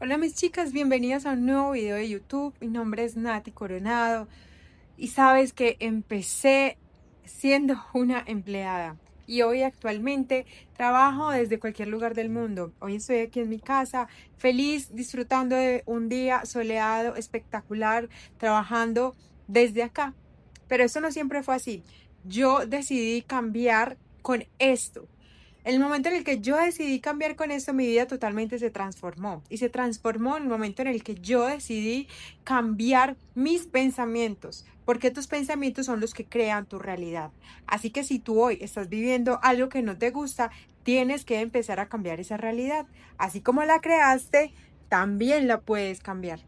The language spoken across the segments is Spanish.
Hola mis chicas, bienvenidas a un nuevo video de YouTube. Mi nombre es Nati Coronado y sabes que empecé siendo una empleada y hoy actualmente trabajo desde cualquier lugar del mundo. Hoy estoy aquí en mi casa, feliz, disfrutando de un día soleado, espectacular, trabajando desde acá. Pero eso no siempre fue así. Yo decidí cambiar con esto. El momento en el que yo decidí cambiar con esto, mi vida totalmente se transformó. Y se transformó en el momento en el que yo decidí cambiar mis pensamientos, porque tus pensamientos son los que crean tu realidad. Así que si tú hoy estás viviendo algo que no te gusta, tienes que empezar a cambiar esa realidad. Así como la creaste, también la puedes cambiar.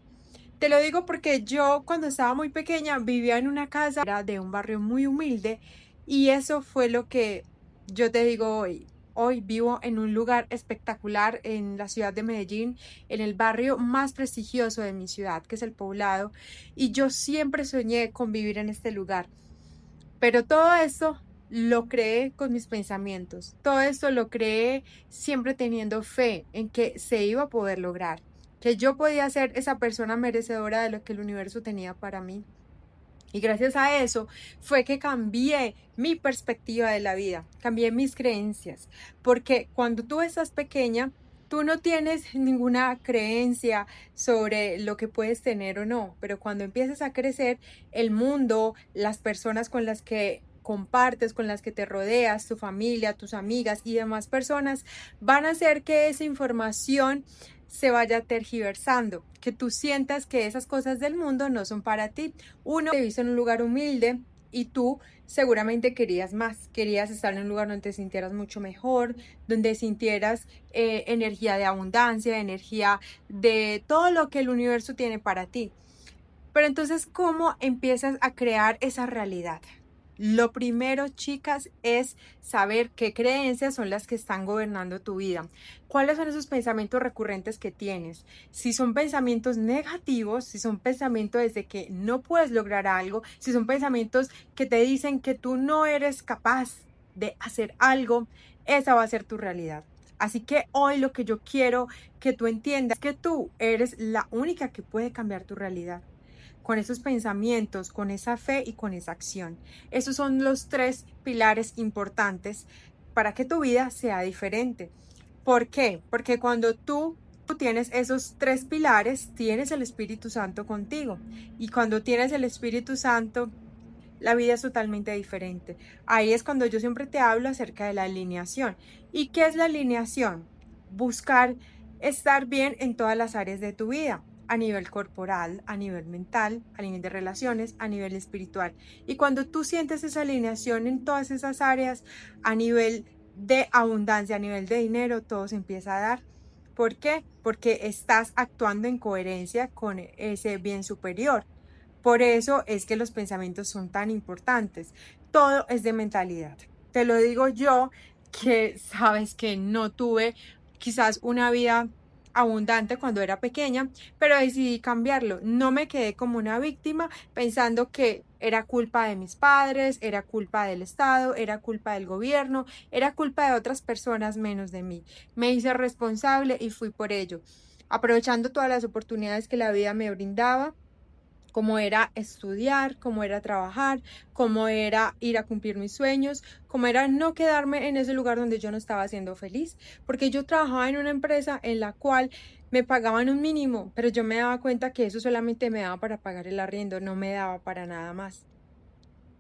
Te lo digo porque yo cuando estaba muy pequeña vivía en una casa era de un barrio muy humilde y eso fue lo que yo te digo hoy. Hoy vivo en un lugar espectacular en la ciudad de Medellín, en el barrio más prestigioso de mi ciudad, que es El Poblado, y yo siempre soñé con vivir en este lugar. Pero todo esto lo creé con mis pensamientos. Todo esto lo creé siempre teniendo fe en que se iba a poder lograr, que yo podía ser esa persona merecedora de lo que el universo tenía para mí. Y gracias a eso fue que cambié mi perspectiva de la vida, cambié mis creencias, porque cuando tú estás pequeña, tú no tienes ninguna creencia sobre lo que puedes tener o no, pero cuando empiezas a crecer, el mundo, las personas con las que compartes, con las que te rodeas, tu familia, tus amigas y demás personas, van a hacer que esa información se vaya tergiversando, que tú sientas que esas cosas del mundo no son para ti. Uno te viste en un lugar humilde y tú seguramente querías más, querías estar en un lugar donde te sintieras mucho mejor, donde sintieras energía de abundancia, energía de todo lo que el universo tiene para ti. Pero entonces, ¿cómo empiezas a crear esa realidad? Lo primero, chicas, es saber qué creencias son las que están gobernando tu vida. ¿Cuáles son esos pensamientos recurrentes que tienes? Si son pensamientos negativos, si son pensamientos desde que no puedes lograr algo, si son pensamientos que te dicen que tú no eres capaz de hacer algo, esa va a ser tu realidad. Así que hoy lo que yo quiero que tú entiendas es que tú eres la única que puede cambiar tu realidad con esos pensamientos, con esa fe y con esa acción. Esos son los tres pilares importantes para que tu vida sea diferente. ¿Por qué? Porque cuando tú tienes esos tres pilares, tienes el Espíritu Santo contigo. Y cuando tienes el Espíritu Santo, la vida es totalmente diferente. Ahí es cuando yo siempre te hablo acerca de la alineación. ¿Y qué es la alineación? Buscar estar bien en todas las áreas de tu vida, a nivel corporal, a nivel mental, a nivel de relaciones, a nivel espiritual. Y cuando tú sientes esa alineación en todas esas áreas, a nivel de abundancia, a nivel de dinero, todo se empieza a dar. ¿Por qué? Porque estás actuando en coherencia con ese bien superior. Por eso es que los pensamientos son tan importantes. Todo es de mentalidad. Te lo digo yo que sabes que no tuve quizás una vida abundante cuando era pequeña, pero decidí cambiarlo. No me quedé como una víctima pensando que era culpa de mis padres, era culpa del Estado, era culpa del gobierno, era culpa de otras personas menos de mí. Me hice responsable y fui por ello, aprovechando todas las oportunidades que la vida me brindaba, como era estudiar, como era trabajar, como era ir a cumplir mis sueños, como era no quedarme en ese lugar donde yo no estaba siendo feliz, porque yo trabajaba en una empresa en la cual me pagaban un mínimo, pero yo me daba cuenta que eso solamente me daba para pagar el arriendo, no me daba para nada más.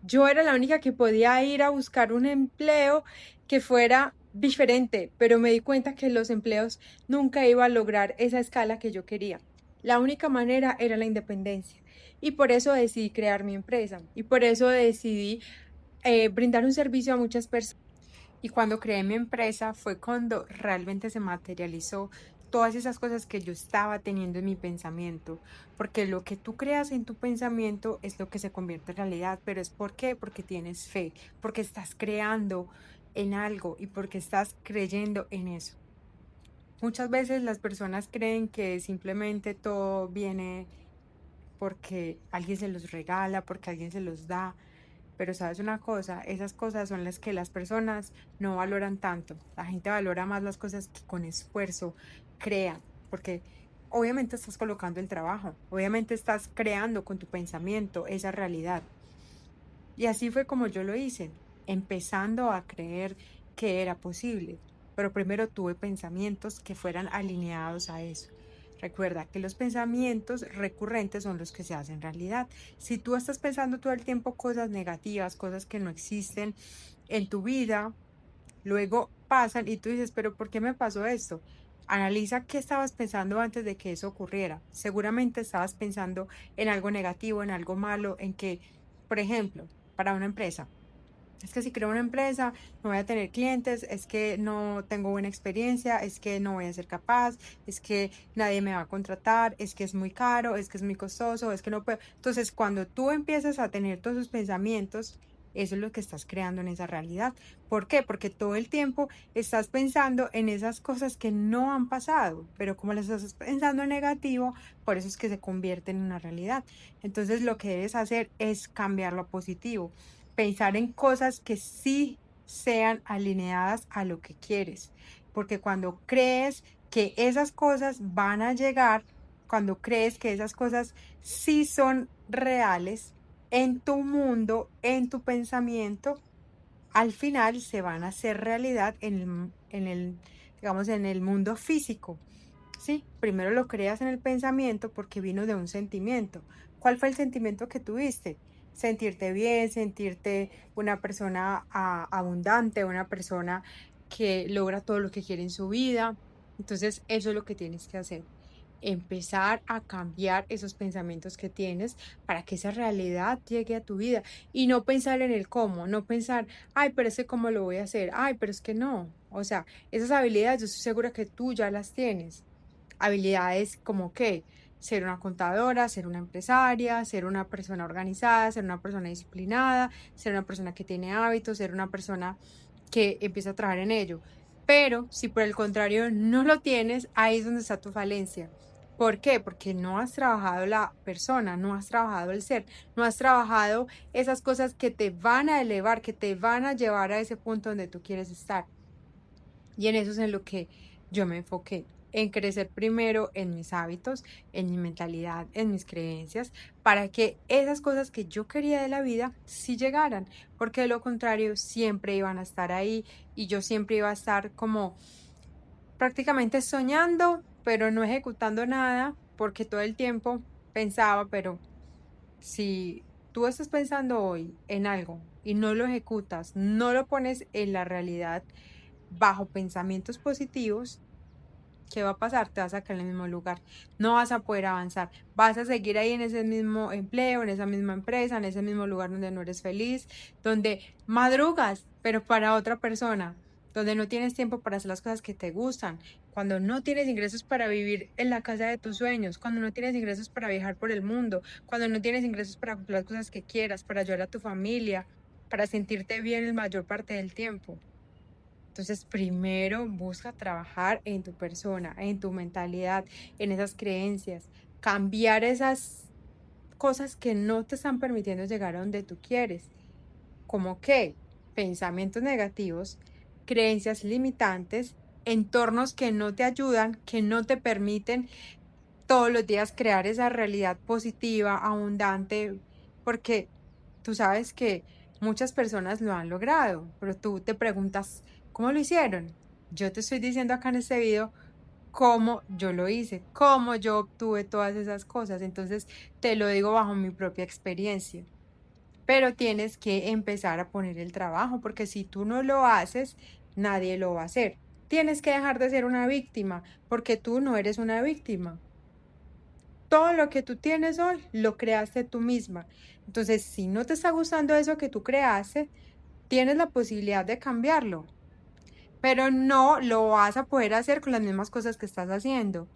Yo era la única que podía ir a buscar un empleo que fuera diferente, pero me di cuenta que los empleos nunca iba a lograr esa escala que yo quería. La única manera era la independencia y por eso decidí crear mi empresa y por eso decidí brindar un servicio a muchas personas. Y cuando creé mi empresa fue cuando realmente se materializó todas esas cosas que yo estaba teniendo en mi pensamiento, porque lo que tú creas en tu pensamiento es lo que se convierte en realidad, pero es ¿por qué? Porque tienes fe, porque estás creando en algo y porque estás creyendo en eso. Muchas veces las personas creen que simplemente todo viene porque alguien se los regala, porque alguien se los da. Pero sabes una cosa, esas cosas son las que las personas no valoran tanto. La gente valora más las cosas que con esfuerzo crean, porque obviamente estás colocando el trabajo, obviamente estás creando con tu pensamiento esa realidad. Y así fue como yo lo hice, empezando a creer que era posible. Pero primero tuve pensamientos que fueran alineados a eso. Recuerda que los pensamientos recurrentes son los que se hacen realidad. Si tú estás pensando todo el tiempo cosas negativas, cosas que no existen en tu vida, luego pasan y tú dices, pero ¿por qué me pasó esto? Analiza qué estabas pensando antes de que eso ocurriera. Seguramente estabas pensando en algo negativo, en algo malo, en que, por ejemplo, para una empresa. Es que si creo una empresa, no voy a tener clientes, es que no tengo buena experiencia, es que no voy a ser capaz, es que nadie me va a contratar, es que es muy caro, es que es muy costoso, es que no puedo. Entonces, cuando tú empiezas a tener todos esos pensamientos, eso es lo que estás creando en esa realidad. ¿Por qué? Porque todo el tiempo estás pensando en esas cosas que no han pasado, pero como las estás pensando en negativo, por eso es que se convierte en una realidad. Entonces, lo que debes hacer es cambiarlo a positivo, pensar en cosas que sí sean alineadas a lo que quieres, porque cuando crees que esas cosas van a llegar, cuando crees que esas cosas sí son reales en tu mundo, en tu pensamiento, al final se van a hacer realidad digamos, en el mundo físico. Sí, primero lo creas en el pensamiento porque vino de un sentimiento. ¿Cuál fue el sentimiento que tuviste? Sentirte bien, sentirte una persona abundante, una persona que logra todo lo que quiere en su vida. Entonces, eso es lo que tienes que hacer. Empezar a cambiar esos pensamientos que tienes para que esa realidad llegue a tu vida y no pensar en el cómo, no pensar, ay, pero es que cómo lo voy a hacer, ay, pero es que no. O sea, esas habilidades yo estoy segura que tú ya las tienes. Habilidades como que ser una contadora, ser una empresaria, ser una persona organizada, ser una persona disciplinada, ser una persona que tiene hábitos, ser una persona que empieza a trabajar en ello. Pero si por el contrario no lo tienes, ahí es donde está tu falencia. ¿Por qué? Porque no has trabajado la persona, no has trabajado el ser, no has trabajado esas cosas que te van a elevar, que te van a llevar a ese punto donde tú quieres estar. Y en eso es en lo que yo me enfoqué, en crecer primero en mis hábitos, en mi mentalidad, en mis creencias, para que esas cosas que yo quería de la vida sí llegaran, porque de lo contrario siempre iban a estar ahí y yo siempre iba a estar como prácticamente soñando, pero no ejecutando nada, porque todo el tiempo pensaba, pero si tú estás pensando hoy en algo y no lo ejecutas, no lo pones en la realidad bajo pensamientos positivos, ¿qué va a pasar? Te vas a quedar en el mismo lugar, no vas a poder avanzar, vas a seguir ahí en ese mismo empleo, en esa misma empresa, en ese mismo lugar donde no eres feliz, donde madrugas, pero para otra persona, donde no tienes tiempo para hacer las cosas que te gustan, cuando no tienes ingresos para vivir en la casa de tus sueños, cuando no tienes ingresos para viajar por el mundo, cuando no tienes ingresos para comprar las cosas que quieras, para ayudar a tu familia, para sentirte bien la mayor parte del tiempo. Entonces, primero busca trabajar en tu persona, en tu mentalidad, en esas creencias, cambiar esas cosas que no te están permitiendo llegar a donde tú quieres. ¿Como qué? Pensamientos negativos, creencias limitantes, entornos que no te ayudan, que no te permiten todos los días crear esa realidad positiva, abundante, porque tú sabes que muchas personas lo han logrado, pero tú te preguntas, ¿cómo lo hicieron? Yo te estoy diciendo acá en este video cómo yo lo hice, cómo yo obtuve todas esas cosas. Entonces, te lo digo bajo mi propia experiencia. Pero tienes que empezar a poner el trabajo, porque si tú no lo haces, nadie lo va a hacer. Tienes que dejar de ser una víctima, porque tú no eres una víctima. Todo lo que tú tienes hoy lo creaste tú misma. Entonces, si no te está gustando eso que tú creaste, tienes la posibilidad de cambiarlo, pero no lo vas a poder hacer con las mismas cosas que estás haciendo.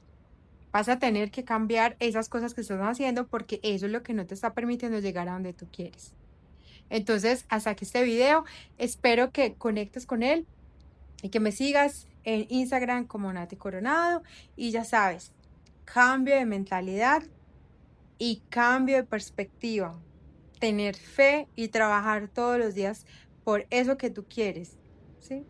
Vas a tener que cambiar esas cosas que estás haciendo porque eso es lo que no te está permitiendo llegar a donde tú quieres. Entonces, hasta aquí este video. Espero que conectes con él y que me sigas en Instagram como Nati Coronado. Y ya sabes, cambio de mentalidad y cambio de perspectiva. Tener fe y trabajar todos los días por eso que tú quieres, ¿sí?